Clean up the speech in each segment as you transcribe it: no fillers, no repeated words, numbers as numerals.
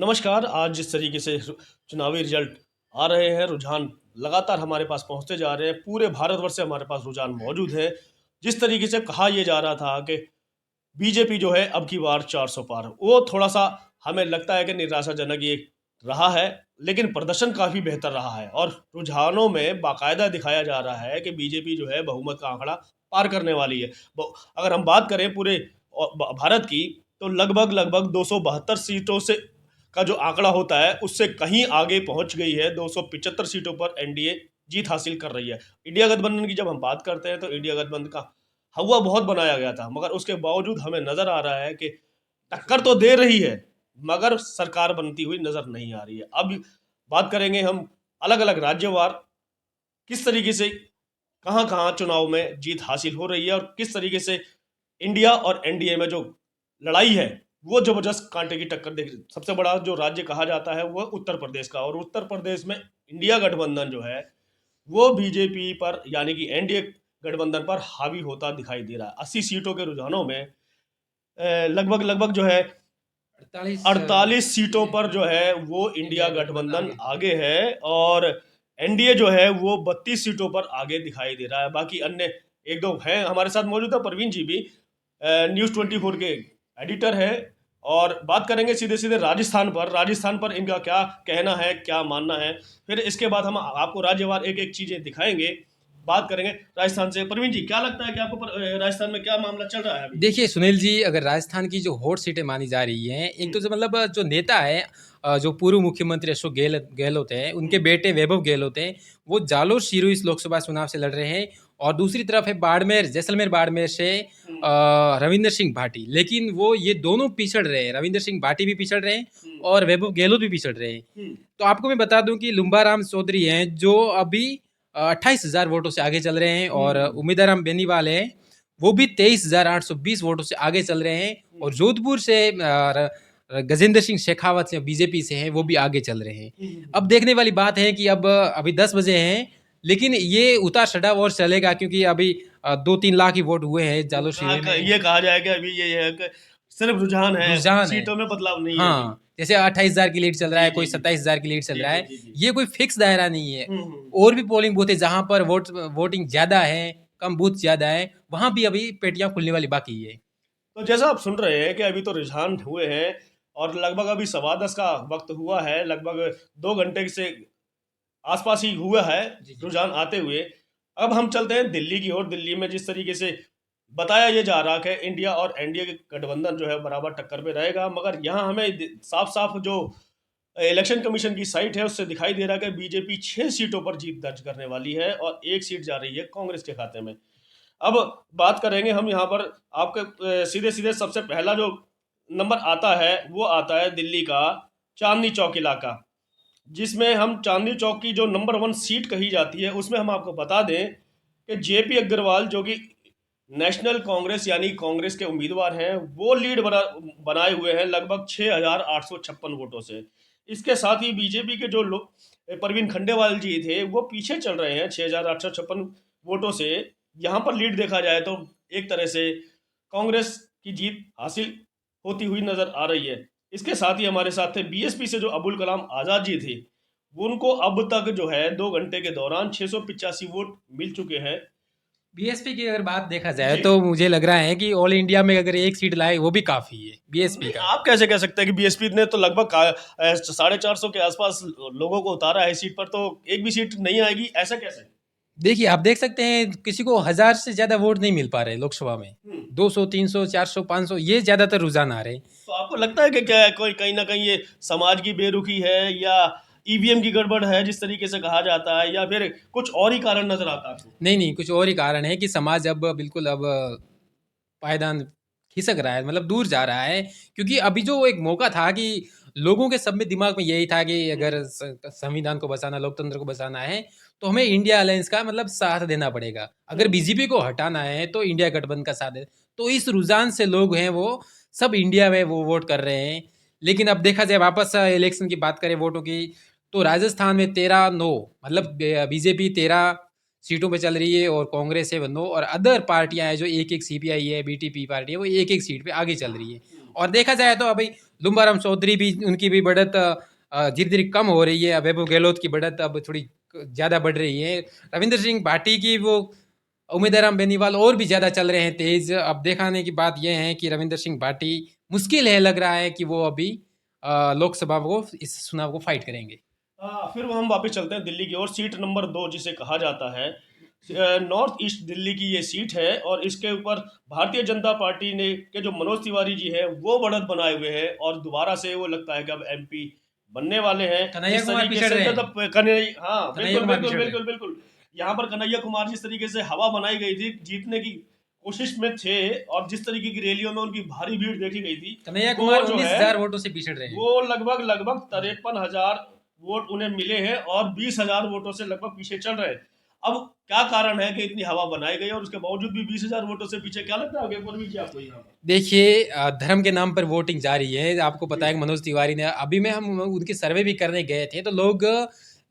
नमस्कार। आज जिस तरीके से चुनावी रिजल्ट आ रहे हैं, रुझान लगातार हमारे पास पहुंचते जा रहे हैं। पूरे भारतवर्ष से हमारे पास रुझान मौजूद है। जिस तरीके से कहा यह जा रहा था कि बीजेपी जो है अब की बार 400 पार, वो थोड़ा सा हमें लगता है कि निराशाजनक ये रहा है। लेकिन प्रदर्शन काफ़ी बेहतर रहा है और रुझानों में बाकायदा दिखाया जा रहा है कि बीजेपी जो है बहुमत का आंकड़ा पार करने वाली है। अगर हम बात करें पूरे भारत की, तो लगभग लगभग 272 सीटों से का जो आंकड़ा होता है उससे कहीं आगे पहुंच गई है। 275 सीटों पर एनडीए जीत हासिल कर रही है। इंडिया गठबंधन की जब हम बात करते हैं तो इंडिया गठबंधन का हवा बहुत बनाया गया था, मगर उसके बावजूद हमें नजर आ रहा है कि टक्कर तो दे रही है मगर सरकार बनती हुई नजर नहीं आ रही है। अब बात करेंगे हम अलग अलग राज्यवार, किस तरीके से कहां कहां चुनाव में जीत हासिल हो रही है और किस तरीके से इंडिया और एनडीए में जो लड़ाई है वो जबरदस्त कांटे की टक्कर देख। सबसे बड़ा जो राज्य कहा जाता है वो उत्तर प्रदेश का, और उत्तर प्रदेश में इंडिया गठबंधन जो है वो बीजेपी पर यानी कि एनडीए गठबंधन पर हावी होता दिखाई दे रहा है। 80 सीटों के रुझानों में लगभग लगभग जो है 48 सीटों पर जो है वो इंडिया गठबंधन आगे है, और एनडीए जो है वो 32 सीटों पर आगे दिखाई दे रहा है। बाकी अन्य एक दो हैं हमारे साथ मौजूद है। परवीन जी भी न्यूज़ 24 के एडिटर है, और बात करेंगे सीधे सीधे राजस्थान पर इनका क्या कहना है, क्या मानना है। फिर इसके बाद हम आपको राज्यवार एक एक चीजें दिखाएंगे। बात करेंगे राजस्थान से। परवीन जी, क्या लगता है कि आपको राजस्थान में क्या मामला चल रहा है अभी? देखिए सुनील जी, अगर राजस्थान की जो हॉट सीटें मानी जा रही हैं, एक तो जो मतलब जो नेता है, जो पूर्व मुख्यमंत्री अशोक गहलोत हैं, उनके बेटे वैभव गहलोत हैं, वो जालोर सिरोही इस लोकसभा चुनाव से लड़ रहे हैं। और दूसरी तरफ है बाड़मेर, जैसलमेर बाड़मेर से रविंदर सिंह भाटी। लेकिन वो ये दोनों पिछड़ रहे हैं, रविंदर सिंह भाटी भी पिछड़ रहे हैं और वैभव गहलोत भी पिछड़ रहे हैं। तो आपको मैं बता दूं कि लुम्बाराम चौधरी हैं जो अभी 28,000 वोटों से आगे चल रहे हैं, और उम्मीदाराम बेनीवाल हैं वो भी 23,820 वोटों से आगे चल रहे हैं। और जोधपुर से गजेंद्र सिंह शेखावत से बीजेपी से हैं, वो भी आगे चल रहे हैं। अब देखने वाली बात है कि अब अभी 10 बजे हैं, लेकिन ये उतार चढ़ाव और चलेगा, क्योंकि अभी 2-3 लाख ही वोट हुए हैं जालोर शिविर में। ये कहा जाए कि अभी ये है कि सिर्फ रुझान है, रुझान है, सीटों में बदलाव नहीं है अभी। हाँ, जैसे 28,000 की लीड चल रहा है, कोई जी 27,000 की लीड चल जी रहा जी है। जी जी। ये कोई फिक्स दायरा नहीं है। हम्म। और भी पोलिंग बूथ है जहां पर वोटिंग ज्यादा है, कम बूथ ज्यादा है, वहां भी अभी पेटियां खुलने वाली बाकी है। तो जैसा आप सुन रहे हैं कि अभी तो रुझान हुए हैं और लगभग अभी 10:15 का वक्त हुआ है, लगभग 2 घंटे से आसपास ही हुआ है जी जी। रुझान आते हुए। अब हम चलते हैं दिल्ली की ओर। दिल्ली में जिस तरीके से बताया ये जा रहा है कि इंडिया और एनडीए के गठबंधन जो है बराबर टक्कर पे रहेगा, मगर यहाँ हमें साफ साफ जो इलेक्शन कमीशन की साइट है उससे दिखाई दे रहा है कि बीजेपी 6 सीटों पर जीत दर्ज करने वाली है और 1 सीट जा रही है कांग्रेस के खाते में। अब बात करेंगे हम यहाँ पर आपके सीधे सीधे सबसे पहला जो नंबर आता है वो आता है दिल्ली का चांदनी चौक इलाका, जिसमें हम चांदनी चौक की जो नंबर 1 सीट कही जाती है उसमें हम आपको बता दें कि जेपी अग्रवाल जो कि नेशनल कांग्रेस यानी कांग्रेस के उम्मीदवार हैं वो लीड बनाए हुए हैं लगभग 6,856 वोटों से। इसके साथ ही बीजेपी के जो लोग परवीन खंडेवाल जी थे वो पीछे चल रहे हैं 6,856 वोटों से। यहाँ पर लीड देखा जाए तो एक तरह से कांग्रेस की जीत हासिल होती हुई नजर आ रही है। इसके साथ ही हमारे साथ थे बीएसपी से जो अबुल कलाम आजाद जी थे, उनको अब तक जो है 2 घंटे के दौरान 685 वोट मिल चुके हैं। बीएसपी की अगर बात देखा जाए जी। तो मुझे लग रहा है कि ऑल इंडिया में अगर एक सीट लाए वो भी काफी है बीएसपी नहीं, का। आप कैसे कह सकते हैं कि बीएसपी ने तो लगभग 450 के आसपास लोगों को उतारा है सीट पर, तो एक भी सीट नहीं आएगी ऐसा कैसे? देखिए आप देख सकते हैं, किसी को 1,000 से ज्यादा वोट नहीं मिल पा रहे लोकसभा में। हम्म। 200, 300, 400, 500 ये ज्यादातर रुझान आ रहे हैं। तो आपको लगता है कि क्या है, कोई कहीं ना कहीं ये समाज की बेरुखी है या ईवीएम की गड़बड़ है जिस तरीके से कहा जाता है, या फिर कुछ और ही कारण नजर आता है आपको? नहीं नहीं, कुछ और ही कारण है कि समाज अब बिल्कुल अब पायदान खिसक रहा है, मतलब दूर जा रहा है। क्योंकि अभी जो एक मौका था कि लोगों के सब में दिमाग में यही था कि अगर संविधान को बचाना, लोकतंत्र को बचाना है, तो हमें इंडिया अलायंस का मतलब साथ देना पड़ेगा। अगर बीजेपी को हटाना है तो इंडिया गठबंधन का साथ दे। तो इस रुझान से लोग हैं वो सब इंडिया में वो वोट कर रहे हैं। लेकिन अब देखा जाए, वापस इलेक्शन की बात करें वोटों की, तो राजस्थान में 13-9, मतलब बीजेपी 13 सीटों पे चल रही है और कांग्रेस है 9, और अदर पार्टियां हैं जो एक एक, सीपीआई है, बीटीपी पार्टी है, वो एक एक सीट पे आगे चल रही है। और देखा जाए तो अभी लुम्बाराम चौधरी भी, उनकी भी बढ़त धीरे धीरे कम हो रही है। वैभव गहलोत की बढ़त अब थोड़ी ज़्यादा बढ़ रही है। रविंद्र सिंह भाटी की वो उम्मीदवार बेनीवाल और भी ज़्यादा चल रहे हैं तेज। अब दिखाने की बात यह है कि रविंद्र सिंह भाटी मुश्किल है, लग रहा है कि वो अभी लोकसभा को, इस चुनाव को फाइट करेंगे। फिर वो हम वापस चलते हैं दिल्ली की ओर। सीट नंबर 2 जिसे कहा जाता है, नॉर्थ ईस्ट दिल्ली की ये सीट है और इसके ऊपर भारतीय जनता पार्टी ने के जो मनोज तिवारी जी हैं वो बढ़त बनाए हुए हैं और दोबारा से वो लगता है कि अब एमपी बनने वाले हैं। कन्हैया जिस कुमार तरीके पिछड़ से रहे हैं। हाँ, कन्हैया बिल्कुल कुमार बिल्कुल पिछड़ रहे हैं। बिल्कुल बिल्कुल। यहाँ पर कन्हैया कुमार जिस तरीके से हवा बनाई गई थी, जीतने की कोशिश में थे और जिस तरीके की रैलियों में उनकी भारी भीड़ देखी गई थी, कन्हैया वो कुमार जो उन्नीस है हजार वोटों से पिछड़ रहे हैं। वो लगभग लगभग 53,000 वोट उन्हें मिले हैं और 20,000 वोटों से लगभग पीछे चल रहे हैं। अब क्या कारण है कि इतनी हवा बनाई गई और उसके बावजूद भी 20,000 वोटों से पीछे? क्या लगता है आगे परवीन जी आपको यहाँ पर? देखिए, धर्म के नाम पर वोटिंग जारी है। आपको पता है कि मनोज तिवारी ने, अभी में हम उनकी सर्वे भी करने गए थे तो लोग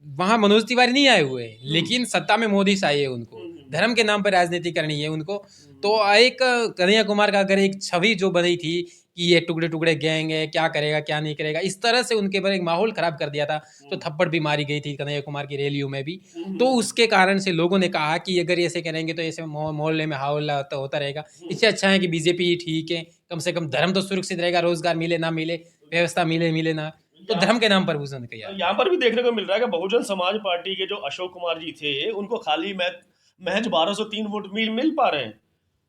वहाँ मनोज तिवारी नहीं आए हुए हैं, लेकिन सत्ता में मोदी चाहिए उनको। धर्म के नाम पर राजनीति करनी है उनको। तो एक कन्हैया कुमार का अगर एक छवि जो बनी थी कि ये टुकड़े टुकड़े गैंग है, क्या करेगा क्या नहीं करेगा, इस तरह से उनके पर एक माहौल खराब कर दिया था। तो थप्पड़ भी मारी गई थी कन्हैया कुमार की रैलियों में भी। तो उसके कारण से लोगों ने कहा कि अगर ऐसे करेंगे तो ऐसे मोहल्ले में हावला तो होता रहेगा। इससे अच्छा है कि बीजेपी ही ठीक है, कम से कम धर्म तो सुरक्षित रहेगा, रोजगार मिले ना मिले, व्यवस्था मिले मिले ना, तो धर्म के नाम पर उसने किया। यहाँ पर भी देखने को मिल रहा है कि बहुजन समाज पार्टी के जो अशोक कुमार जी थे उनको खाली महज 1203 वोट मिल पा रहे हैं।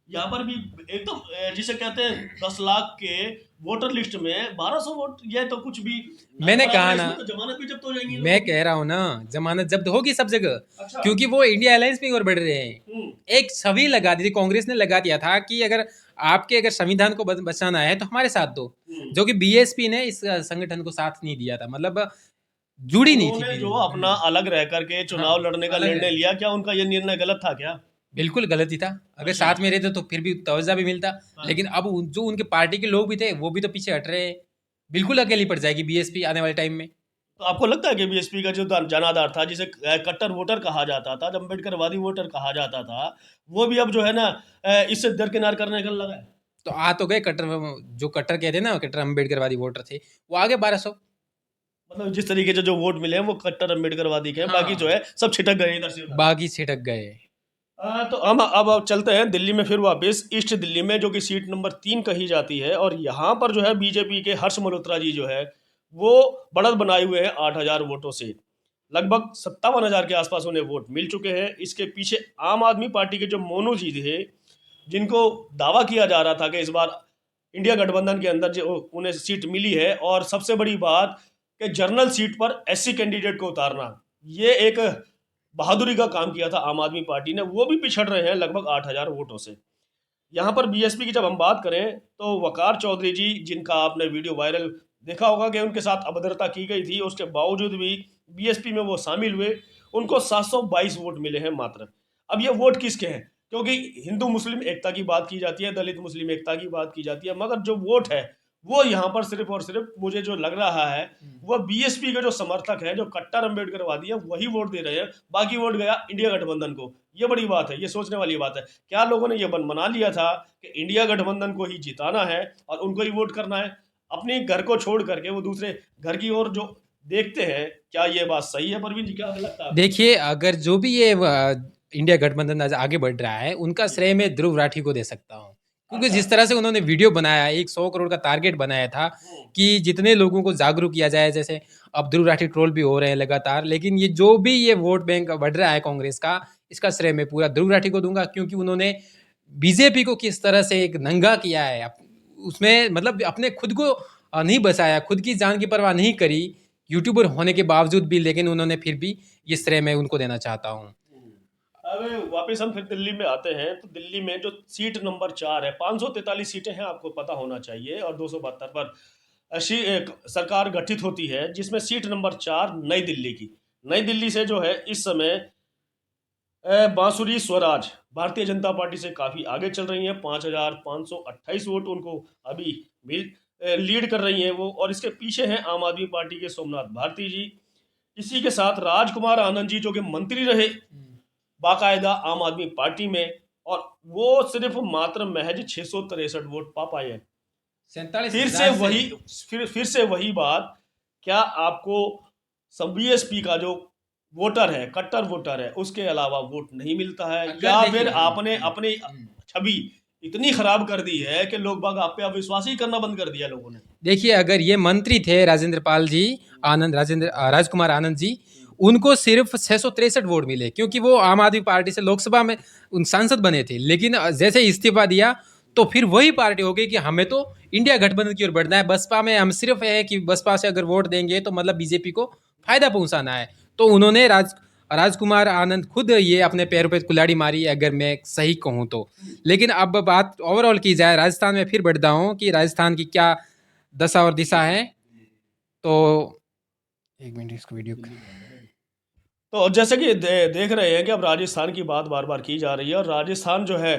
यहाँ पर भी एकदम जिसे कहते हैं 10 लाख के वोटर लिस्ट में 1200 वोट, ये तो कुछ भी ना मैंने बराबर कहा है। ना, इसमें तो जमानत भी जब्त हो जाएंगी इन मैं लोगों की। कह रहा हूँ ना, जमानत जब्त होगी सब जगह, अच्छा। क्योंकि वो इंडिया अलायंस में और बढ़ रहे हैं। हम्म। एक छवि लगा दी थी, कांग्रेस ने लगा दिया था कि अगर आपके अगर संविधान को बचाना है तो हमारे साथ दो, हम्म। जो कि बीएसपी ने इस संगठन को साथ नहीं दिया था, मतलब जुड़ी नहीं थी उन्होंने जो अपना हम्म। अलग रह करके हाँ, चुनाव लड़ने का अलग निर्णय है। लिया, क्या उनका ये निर्णय गलत था क्या? बिल्कुल गलत ही था। अगर अच्छा। साथ में रहते तो फिर भी तवज्जा भी मिलता। हाँ। लेकिन अब जो उनके पार्टी के लोग भी थे वो भी तो पीछे हट रहे हैं। बिल्कुल अकेली पड़ जाएगी बीएसपी आने वाले टाइम में। तो आपको लगता है कि बीएसपी का जो जनाधार था, जिसे कट्टर वोटर कहा जाता था, अम्बेडकरवादी वोटर कहा जाता था, वो भी अब जो है ना इससे दरकिनार करने का लगा है? तो आ तो गए कट्टर, जो कट्टर कहते हैं ना, कट्टर अम्बेडकरवादी वोटर थे, वो आगे 1200। मतलब जिस तरीके से जो वोट मिले हैं वो कट्टर अम्बेडकरवादी के हैं, बाकी जो हाँ, है सब छिटक गए इधर से उधर। बागी छिटक गए। तो हम अब चलते हैं दिल्ली में फिर वापस, ईस्ट दिल्ली में, जो कि सीट नंबर 3 कही जाती है और यहाँ पर जो है बीजेपी के हर्ष मल्होत्रा जी जो है वो बढ़त बनाए हुए हैं 8,000 वोटों से। लगभग 57,000 के आसपास उन्हें वोट मिल चुके हैं। इसके पीछे आम आदमी पार्टी के जो मोनू जी थे, जिनको दावा किया जा रहा था कि इस बार इंडिया गठबंधन के अंदर जो उन्हें सीट मिली है, और सबसे बड़ी बात कि जनरल सीट पर एससी कैंडिडेट को उतारना, ये एक बहादुरी का काम किया था आम आदमी पार्टी ने। वो भी पिछड़ रहे हैं लगभग 8,000 वोटों से। यहाँ पर बीएसपी की जब हम बात करें तो वकार चौधरी जी, जिनका आपने वीडियो वायरल देखा होगा कि उनके साथ अभद्रता की गई थी, उसके बावजूद भी बीएसपी में वो शामिल हुए, उनको 722 वोट मिले हैं मात्र। अब ये वोट किसके हैं? क्योंकि हिंदू मुस्लिम एकता की बात की जाती है, दलित मुस्लिम एकता की बात की जाती है, मगर जो वोट है वो यहाँ पर सिर्फ और सिर्फ मुझे जो लग रहा है वो बीएसपी के जो समर्थक हैं, जो कट्टर अम्बेडकरवादी है, वही वोट दे रहे हैं। बाकी वोट गया इंडिया गठबंधन को। ये बड़ी बात है, ये सोचने वाली बात है। क्या लोगों ने ये बना लिया था कि इंडिया गठबंधन को ही जिताना है और उनको ही वोट करना है, अपने घर को छोड़ करके वो दूसरे घर की ओर जो देखते हैं? क्या ये बात सही है परवीन जी? क्या लगता है? देखिए, अगर जो भी ये इंडिया गठबंधन आज आगे बढ़ रहा है, उनका श्रेय मैं ध्रुव राठी को दे सकता हूँ। क्योंकि अच्छा। जिस तरह से उन्होंने वीडियो बनाया, एक 100 करोड़ का टारगेट बनाया था कि जितने लोगों को जागरूक किया जाए, जैसे अब ध्रुव राठी ट्रोल भी हो रहे हैं लगातार, लेकिन ये जो भी ये वोट बैंक बढ़ रहा है कांग्रेस का, इसका श्रेय मैं पूरा ध्रुव राठी को दूंगा। क्योंकि उन्होंने बीजेपी को किस तरह से एक नंगा किया है, उसमें मतलब अपने खुद को नहीं बचाया, खुद की जान की परवाह नहीं करी, यूट्यूबर होने के बावजूद भी, लेकिन उन्होंने फिर भी ये श्रेय मैं उनको देना चाहता हूँ। अब वापस हम फिर दिल्ली में आते हैं, तो दिल्ली में जो सीट नंबर 4 है, 543 सीटें हैं, आपको पता होना चाहिए, और 272 पर एक सरकार गठित होती है, जिसमें सीट नंबर 4 नई दिल्ली की। नई दिल्ली से जो है इस समय बांसुरी स्वराज भारतीय जनता पार्टी से काफ़ी आगे चल रही हैं। 5,528 वोट उनको अभी लीड कर रही हैं वो, और इसके पीछे हैं आम आदमी पार्टी के सोमनाथ भारती जी। इसी के साथ राजकुमार आनंद जी, जो कि मंत्री रहे बाकायदा आम आदमी पार्टी में, और वो सिर्फ मात्र महज 663 वोट पा पाए हैं। 47 फिर से हजार वही फिर से वही बात, क्या आपको सब बीएसपी का जो वोटर है, कट्टर वोटर है, उसके अलावा वोट नहीं मिलता है, अगर या देखिए फिर आपने अपनी छवि इतनी खराब कर दी है कि लोग बाग आप पे अब विश्वास ही करना बंद कर दिया लोगों ने। देखिए, अगर ये मंत्री थे राजेंद्र पाल जी, राजकुमार आनंद जी, उनको सिर्फ 663 वोट मिले, क्योंकि वो आम आदमी पार्टी से लोकसभा में उन सांसद बने थे। लेकिन जैसे ही इस्तीफा दिया तो फिर वही पार्टी हो गई कि हमें तो इंडिया गठबंधन की ओर बढ़ना है, बसपा में हम सिर्फ है कि बसपा से अगर वोट देंगे तो मतलब बीजेपी को फायदा पहुंचाना है। तो उन्होंने राजकुमार आनंद खुद ये अपने पैरों पे कुल्हाड़ी मारी, अगर मैं सही कहूँ तो। लेकिन अब बात ओवरऑल की जाए, राजस्थान में फिर बढ़ता हूँ कि राजस्थान की क्या दशा और दिशा है। तो एक मिनट, इसको वीडियो तो जैसे कि देख रहे हैं कि अब राजस्थान की बात बार बार की जा रही है, और राजस्थान जो है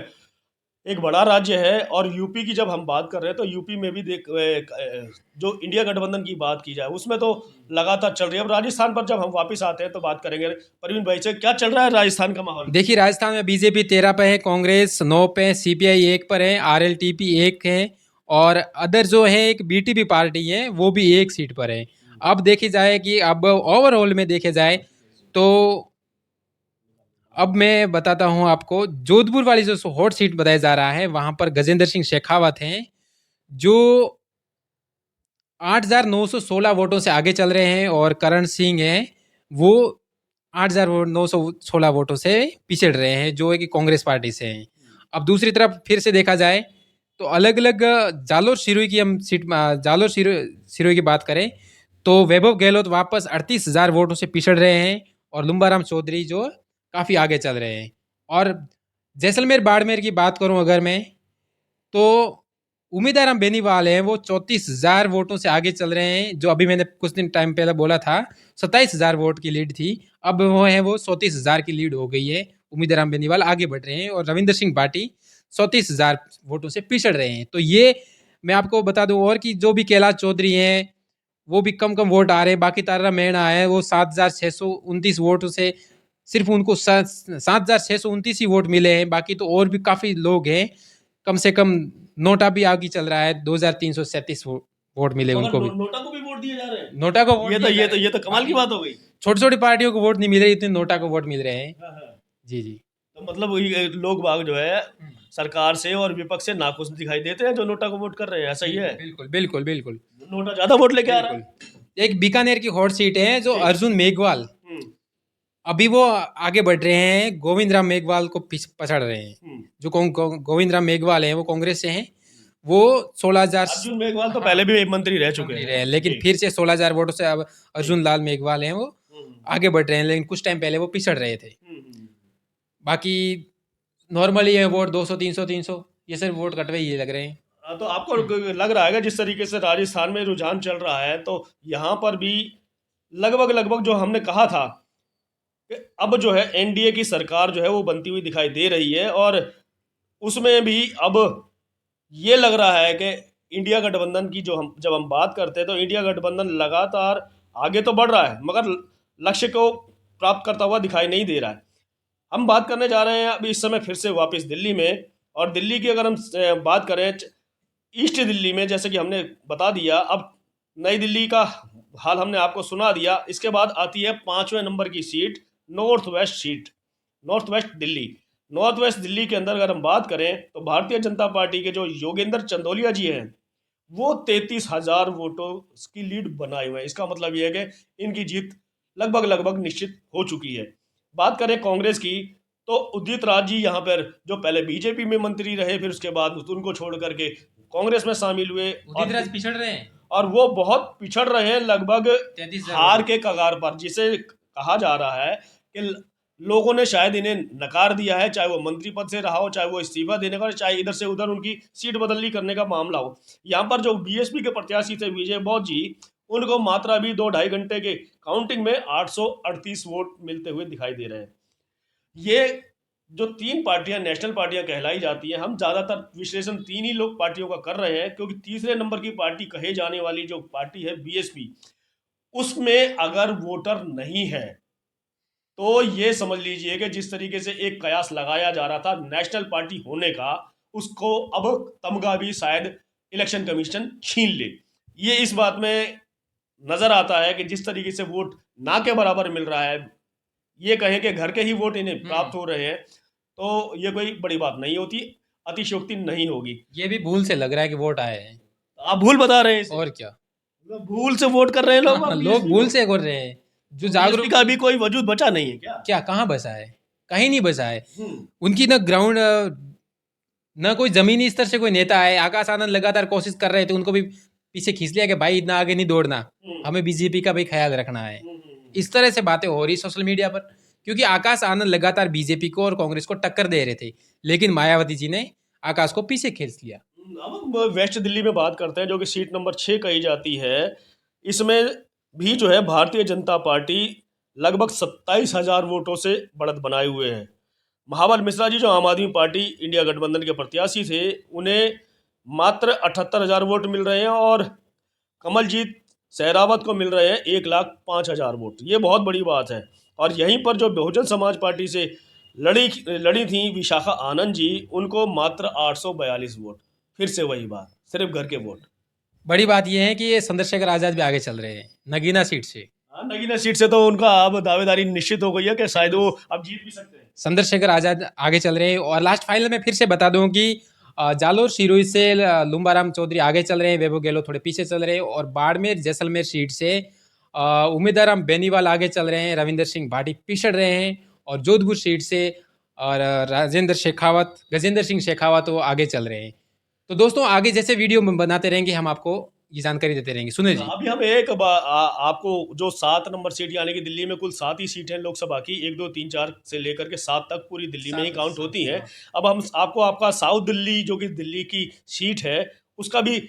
एक बड़ा राज्य है, और यूपी की जब हम बात कर रहे हैं तो यूपी में भी जो इंडिया गठबंधन की बात की जाए उसमें तो लगातार चल रही है। अब राजस्थान पर जब हम वापस आते हैं तो बात करेंगे परवीन भाई से, क्या चल रहा है राजस्थान का माहौल। देखिए, राजस्थान में बीजेपी 13 पे है, कांग्रेस 9 पे, सीपीआई 1 पर है, आरएलटीपी 1 है, और अदर जो है एक बीटीपी पार्टी है वो भी 1 सीट पर है। अब देखी जाए कि अब ओवरऑल में देखे जाए तो अब मैं बताता हूं आपको, जोधपुर वाली जो हॉट सीट बताया जा रहा है वहां पर गजेंद्र सिंह शेखावत हैं, जो 8,916 वोटों से आगे चल रहे हैं, और करण सिंह हैं, वो 8,916 वोटों से पिछड़ रहे हैं, जो है कि कांग्रेस पार्टी से हैं। अब दूसरी तरफ फिर से देखा जाए तो अलग अलग जालोर सिरोही की हम सीट जालोर सिरोही की बात करें तो वैभव गहलोत वापस 38,000 वोटों से पिछड़ रहे हैं, और लुम्बाराम चौधरी जो काफ़ी आगे चल रहे हैं। और जैसलमेर बाड़मेर की बात करूं अगर मैं, तो उम्मीदवार बेनीवाल हैं, वो 34,000 वोटों से आगे चल रहे हैं, जो अभी मैंने कुछ दिन टाइम पहले बोला था 27,000 वोट की लीड थी, अब वो 34,000 की लीड हो गई है। उम्मीदवार बेनीवाल आगे बढ़ रहे हैं, और रविंद्र सिंह भाटी 34,000 वोटों से पिछड़ रहे हैं। तो ये मैं आपको बता दूं, और कि जो भी कैलाश चौधरी हैं वो भी कम कम वोट आ रहे हैं। बाकी तारा मैना है, वो 7,629 वोटों से सिर्फ उनको 7,629 ही वोट मिले हैं। बाकी तो और भी काफ़ी लोग हैं, कम से कम नोटा भी आगे चल रहा है, 2,337 वोट मिले मगर उनको भी। नोटा को भी वोट दिए जा रहे हैं। नोटा को वोट दिए जा रहे ये हैं। तो कमाल की बात हो गई। छोटी छोटी पार्टियों को वोट नहीं मिल रहे, इतने नोटा को वोट मिल रहे हैं। हाँ, हाँ। जी जी। तो मतलब वही लोग बाग जो है सरकार से और विपक्ष से नाखुश दिखाई देते हैं जो नोटा को वोट कर रहे हैं, ऐसा ही है। बिल्कुल बिल्कुल बिल्कुल। नोटा ज्यादा वोट लेके आ रहा है। बिल्कुल। एक बीकानेर की हॉट सीट है, जो जी। अर्जुन मेघवाल, हम्म, अभी वो आगे बढ़ रहे हैं, गोविंद राम मेघवाल को पछाड़ रहे हैं। हम्म। जो गोविंद राम मेघवाल हैं वो कांग्रेस से हैं, वो 16,000 अर्जुन मेघवाल तो पहले भी मंत्री रह चुके मंत्री हैं। रहे हैं, लेकिन जी। फिर से 16,000 वोटों से अब अर्जुन लाल मेघवाल हैं, वो हम्म, आगे बढ़ रहे हैं, लेकिन कुछ टाइम पहले वो पिछड़ रहे थे। हम्म, हम्म। बाकी नॉर्मली है वोट 200 300 ये सब वोट कटवे ही लग रहे हैं। हाँ, तो आपको लग रहा है कि जिस तरीके से राजस्थान में रुझान चल रहा है, तो यहाँ पर भी लगभग लगभग जो हमने कहा था कि अब जो है एनडीए की सरकार जो है वो बनती हुई दिखाई दे रही है, और उसमें भी अब ये लग रहा है कि इंडिया गठबंधन की जब हम बात करते हैं तो इंडिया गठबंधन लगातार आगे तो बढ़ रहा है, मगर लक्ष्य को प्राप्त करता हुआ दिखाई नहीं दे रहा है। हम बात करने जा रहे हैं अभी इस समय फिर से वापस दिल्ली में, और दिल्ली की अगर हम बात करें ईस्ट दिल्ली में, जैसे कि हमने बता दिया, अब नई दिल्ली का हाल हमने आपको सुना दिया। इसके बाद आती है 5वें नंबर की seat, north west seat, north west Delhi. North west Delhi के अंदर अगर हम बात करें तो भारतीय जनता पार्टी के जो योगेंद्र चंदोलिया जी हैं, वो 33,000 वोटों की लीड बनाए हुए हैं। इसका मतलब ये है कि इनकी जीत लगभग लगभग निश्चित हो चुकी है। बात करें कांग्रेस की, तो उदित राज जी यहाँ पर जो पहले बीजेपी में मंत्री रहे, फिर उसके बाद उनको छोड़ करके कांग्रेस में शामिल हुए, उदित राज पिछड़ रहे हैं, और वो बहुत पिछड़ रहे हैं, लगभग 33,000 हार के कगार पर, जिसे कहा जा रहा है कि लोगों ने शायद इन्हें नकार दिया है, चाहे वो मंत्री पद से रहा हो, चाहे वो इस्तीफा देने का, चाहे इधर से उधर उनकी सीट बदली करने का मामला हो। यहाँ पर जो बीएसपी के प्रत्याशी थे विजय बौद्ध जी, उनको मात्र अभी 2-2.5 घंटे के काउंटिंग में 838 वोट मिलते हुए दिखाई दे रहे हैं। ये जो तीन पार्टियां नेशनल पार्टियां कहलाई जाती हैं, हम ज़्यादातर विश्लेषण तीन ही लोग पार्टियों का कर रहे हैं, क्योंकि तीसरे नंबर की पार्टी कहे जाने वाली जो पार्टी है बीएसपी, उसमें अगर वोटर नहीं है तो ये समझ लीजिए कि जिस तरीके से एक कयास लगाया जा रहा था नेशनल पार्टी होने का, उसको अब तमगा भी शायद इलेक्शन कमीशन छीन ले। ये इस बात में नजर आता है कि जिस तरीके से वोट ना के बराबर मिल रहा है, ये कहें कि घर के ही वोट इन्हें प्राप्त हो रहे हैं, तो ये कोई बड़ी बात नहीं होती, अतिशयोक्ति नहीं होगी। ये भी भूल से लग रहा है कि वोट आए हैं। आप भूल बता रहे हैं इसे। और क्या। मतलब भूल से वोट कर रहे हैं लोग लोग बीएसपी भूल को। से कर रहे हैं। जो बीएसपी जागरूक का भी कोई वजूद बचा नहीं है क्या? क्या कहाँ बसा है, कहीं नहीं बसा है। हम्म, उनकी ना ग्राउंड ना कोई जमीनी स्तर से कोई नेता है। आकाश आनंद लगातार कोशिश कर रहे थे, उनको भी पीछे खींच लिया कि भाई इतना आगे नहीं दौड़ना, हमें बीजेपी का भी ख्याल रखना है। इस तरह से बातें हो रही सोशल मीडिया पर, क्योंकि आकाश आनंद लगातार बीजेपी को और कांग्रेस को टक्कर दे रहे थे, लेकिन मायावती जी ने आकाश को पीछे खींच लिया। अब हम वेस्ट दिल्ली में बात करते हैं, जो कि सीट नंबर 6 कही जाती है। इसमें भी जो है भारतीय जनता पार्टी लगभग 27,000 वोटों से बढ़त बनाए हुए है। महाबल मिश्रा जी, जो आम आदमी पार्टी इंडिया गठबंधन के प्रत्याशी थे, उन्हें मात्र 78,000 वोट मिल रहे हैं, और कमलजीत सहरावत को मिल रहे हैं 1,05,000 वोट। ये बहुत बड़ी बात है। और यहीं पर जो बहुजन समाज पार्टी से लड़ी लड़ी थी विशाखा आनंद जी, उनको मात्र 842 वोट। फिर से वही बात, सिर्फ घर के वोट। बड़ी बात यह है कि ये चंद्रशेखर आजाद भी आगे चल रहे हैं नगीना सीट से। हाँ, नगीना सीट से तो उनका अब दावेदारी निश्चित हो गई है कि शायद वो अब जीत भी सकते हैं। चंद्रशेखर आजाद आगे चल रहे हैं। और लास्ट फाइनल में फिर से बता दूं कि जालोर सिरोही से लुम्बाराम चौधरी आगे चल रहे हैं, वैभव गहलोत थोड़े पीछे चल रहे हैं। और बाड़मेर जैसलमेर सीट से उम्मीदवार बेनीवाल आगे चल रहे हैं, रविंदर सिंह भाटी पिछड़ रहे हैं। और जोधपुर सीट से और गजेंद्र सिंह शेखावत वो आगे चल रहे हैं। तो दोस्तों आगे जैसे वीडियो बनाते रहेंगे, हम आपको ये जानकारी देते रहेंगे। सुने जी। अभी हम आपको जो 7 नंबर सीट, यानी कि दिल्ली में कुल 7 ही सीट हैं लोकसभा की, 1 2 3 4 से लेकर के 7 तक पूरी दिल्ली में ही काउंट होती हैं। अब हम आपको आपका साउथ दिल्ली, जो कि दिल्ली की सीट है, उसका भी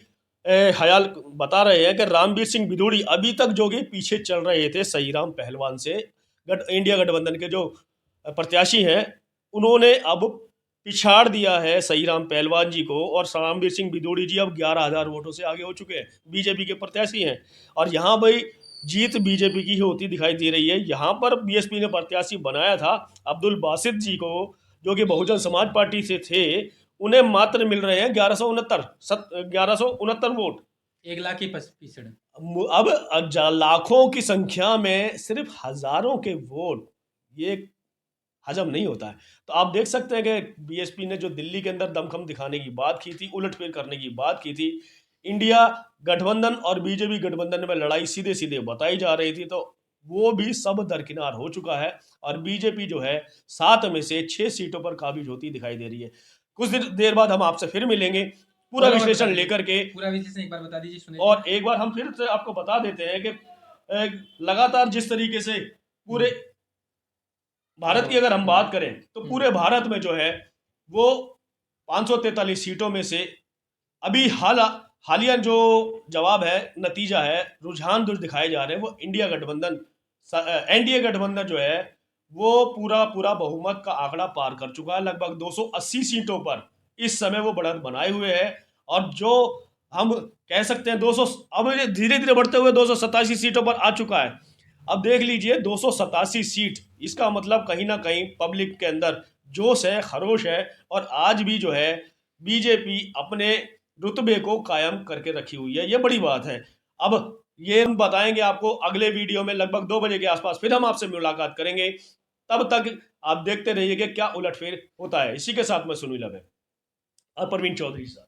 ख्याल बता रहे हैं कि रणबीर सिंह बिधूड़ी अभी तक जो कि पीछे चल रहे थे सहीराम पहलवान से, इंडिया गठबंधन के जो प्रत्याशी हैं, उन्होंने अब पिछाड़ दिया है सहीराम पहलवान जी को, और रणबीर सिंह बिधूड़ी जी अब 11,000 वोटों से आगे हो चुके हैं, बीजेपी के प्रत्याशी हैं। और यहाँ भाई जीत बीजेपी की ही होती दिखाई दे रही है। यहाँ पर बीएसपी ने प्रत्याशी बनाया था अब्दुल बासित जी को, जो कि बहुजन समाज पार्टी से थे। उन्हें मात्र मिल रहे हैं 1169 वोट। 1 लाख की पिछड़। अब लाखों की संख्या में सिर्फ हजारों के वोट, ये हजम नहीं होता है। तो आप देख सकते हैं कि बीएसपी ने जो दिल्ली के अंदर दमखम दिखाने की बात की थी, उलटफेर करने की बात की थी, इंडिया गठबंधन और बीजेपी गठबंधन में लड़ाई सीधे सीधे बताई जा रही थी, तो वो भी सब दरकिनार हो चुका है। और बीजेपी जो है 7 में से 6 सीटों पर काबिज होती दिखाई दे रही है। कुछ देर बाद हम आपसे फिर मिलेंगे पूरा विश्लेषण लेकर के। पूरा विश्लेषण एक बार बता दीजिए, सुने। और एक बार हम फिर से आपको बता देते हैं कि लगातार जिस तरीके से पूरे भारत की अगर हम बात करें, तो पूरे भारत में जो है वो 543 सीटों में से अभी हालिया जो जवाब है, नतीजा है, रुझान जो दिखाए जा रहे हैं, वो एनडीए गठबंधन जो है वो पूरा बहुमत का आंकड़ा पार कर चुका है। लगभग 280 सीटों पर इस समय वो बढ़त बनाए हुए है। और जो हम कह सकते हैं 200, अब धीरे धीरे बढ़ते हुए 287 सीटों पर आ चुका है। अब देख लीजिए 287 सीट, इसका मतलब कहीं ना कहीं पब्लिक के अंदर जोश है, खरोश है, और आज भी जो है बीजेपी अपने रुतबे को कायम करके रखी हुई है। ये बड़ी बात है। अब ये हम बताएंगे आपको अगले वीडियो में, लगभग 2 बजे के आसपास फिर हम आपसे मुलाकात करेंगे। तब तक आप देखते रहिए कि क्या उलटफेर होता है। इसी के साथ मैं सुनील है और परवीन चौधरी साहब।